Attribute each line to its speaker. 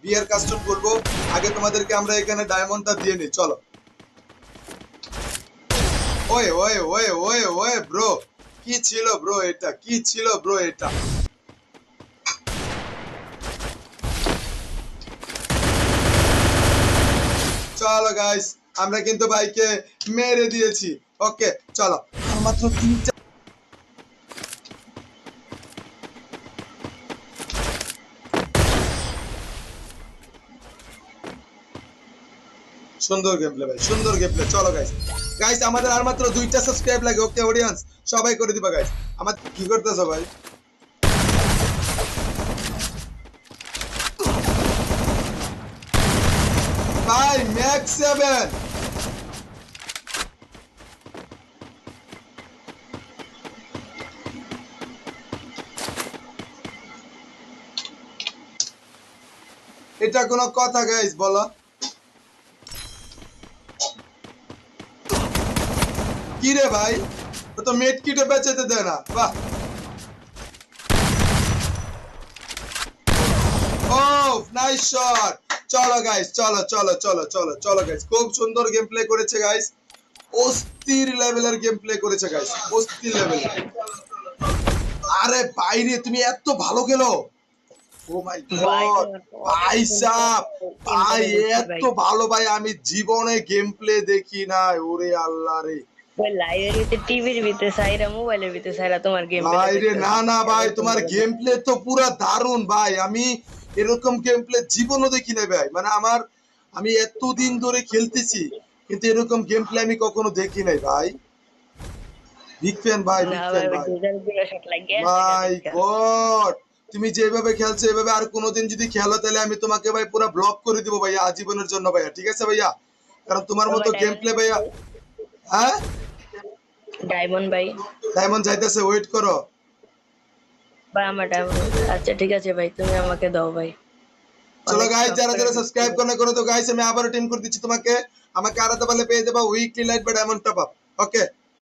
Speaker 1: বিয়ার custom করবো। আগে তোমাদেরকে আমরা এখানে ডায়মন্ডটা দিয়ে নিই, চলো। Way way way way way bro, কি ছিল ব্রো এটা, কি ছিল ব্রো এটা। চলো গাইস, আমরা কিন্তু ভাইকে মেরে দিয়েছি। ওকে চলো, আর মাত্র 3টা। সুন্দর গেম প্লে ভাই, সুন্দর গেম প্লে। চলো গাইস, গাইস আমাদের আর মাত্র 2টা সাবস্ক্রাইব লাগে। ওকে অডিয়েন্স সবাই করে দিবা গাইস। আমার কি করতেছো ভাই? ভাই ম্যাক্স 7। এটা কোনো কথা গাইস বলো? কি রে ভাই, ও তো মেট কিটে বেঁচেতে দেয় না। বাহ, ও নাইস শট। চলো গাইস, চলো চলো চলো চলো চলো গাইস, খুব সুন্দর গেম প্লে করেছে গাইস। অস্থির লেভেলের গেম প্লে করেছে গাইস, অস্থির লেভেলের। আরে বাইরে তুমি এত ভালো খেলো। ও মাই
Speaker 2: ভাই
Speaker 1: গড
Speaker 2: তোমার তো অনেক
Speaker 1: ভাই সাব,
Speaker 2: টিম
Speaker 1: ভাই
Speaker 2: করে দিচ্ছি
Speaker 1: এত
Speaker 2: ভাই।
Speaker 1: ভালো ভাই, আমি জীবনে গেম প্লে দেখি নাই। ওরে আল্লাহ রে
Speaker 2: ভাই লাইভের ভিতরে টিভির ভিতরে সাইরা মোবাইলের ভিতরে সাইরা তোমার গেম প্লে
Speaker 1: ভাই রে, না
Speaker 2: দেখতেছি।
Speaker 1: না ভাই,
Speaker 2: এত
Speaker 1: তোমার
Speaker 2: সুন্দর
Speaker 1: গেম প্লে তো পুরা দারুণ ভাই। আমি এরকম গেম প্লে জীবনও দেখি নাই ভাই। মানে আমি এতদিন ধরে খেলতেছি, কিন্তু এরকম গেম প্লে আমি কখনো দেখি নাই ভাই। বিগ ফ্যান ভাই,
Speaker 2: না
Speaker 1: বিগ
Speaker 2: ভাই
Speaker 1: ফ্যান
Speaker 2: ওই
Speaker 1: ভাই।
Speaker 2: দুইটার দুটো শট লাগিয়ে দেখা
Speaker 1: মাই
Speaker 2: দেখা।
Speaker 1: গড, তুমি যেভাবে খেলছো এভাবে আর কোনোদিন যদি খেলো তাহলে আমি তোমাকে ভাই পুরো ব্লক করে দিব ভাইয়া, আজীবনের জন্য ভাইয়া, ঠিক আছে ভাইয়া? কারণ তোমার মতো
Speaker 2: তোমার
Speaker 1: গেম
Speaker 2: ডায়মন্ড
Speaker 1: প্লে ভাইয়া। হ্যাঁ,
Speaker 2: ডায়মন্ড ভাই।
Speaker 1: ডায়মন্ড যাইতেছে, ওয়েট করো।
Speaker 2: ভাই আমার ডায়মন্ড, আচ্ছা ঠিক আছে ভাই, তুমি আমাকে দাও ভাই।
Speaker 1: চলো
Speaker 2: অনেক
Speaker 1: গাইস,
Speaker 2: শখ
Speaker 1: যারা
Speaker 2: করে
Speaker 1: যারা
Speaker 2: ঢুকছি
Speaker 1: সাবস্ক্রাইব
Speaker 2: ভাই।
Speaker 1: করো তো গাইস, আমি আবারও টিম করে দিচ্ছি তোমাকে। আমাকে আলাদা বলে পেয়ে যাবা উইকলি লাইট বা ডায়মন্ড টপ আপ। ওকে।